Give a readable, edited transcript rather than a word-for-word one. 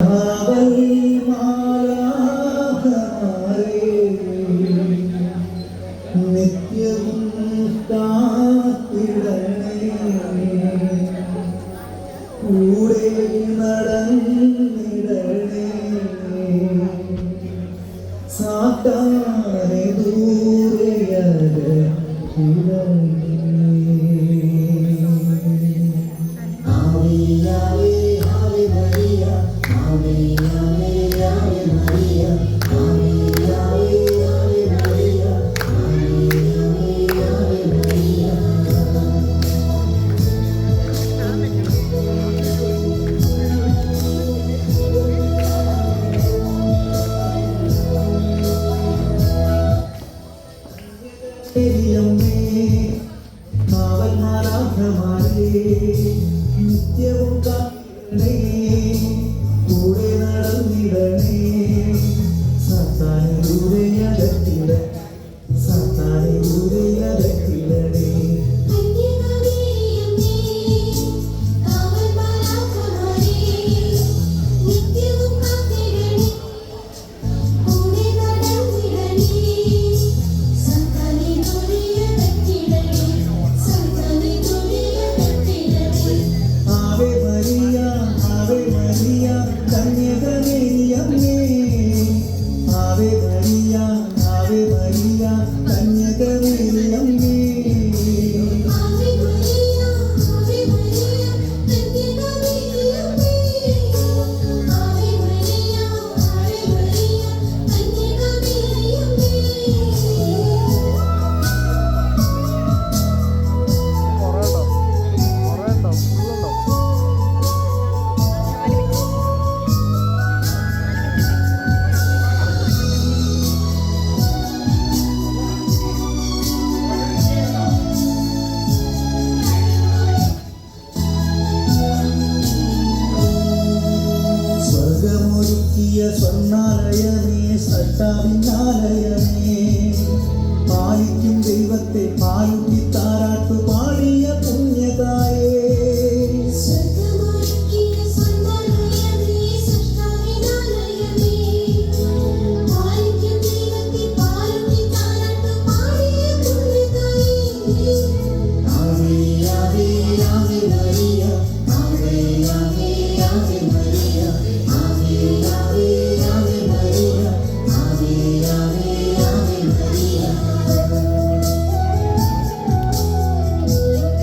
കാവൽ നിത്യവും കാത്തിടണേ കൂടെ നടന്നിടണേ സാത്താനെ ദൂരെയകറ്റിടണേ ആവേ ആവേ ആവേ മരിയ ആവേ ആവേ ആവേ മരിയ ആവേ ആവേ ആവേ മരിയ ആവേ ആവേ ആവേ മരിയ നിത്യവും കാത്തിടണേ കൂടെ നടന്നിടണേ സാത്താനെ ദൂരെയകറ്റിടണേ സാത്താനെ ദൂരെയകറ്റിടണേ സ്വർണ്ണാലയമേ സട്ടാവിനാലയമേ പാലിക്കും ദൈവത്തെ പാലിക്കും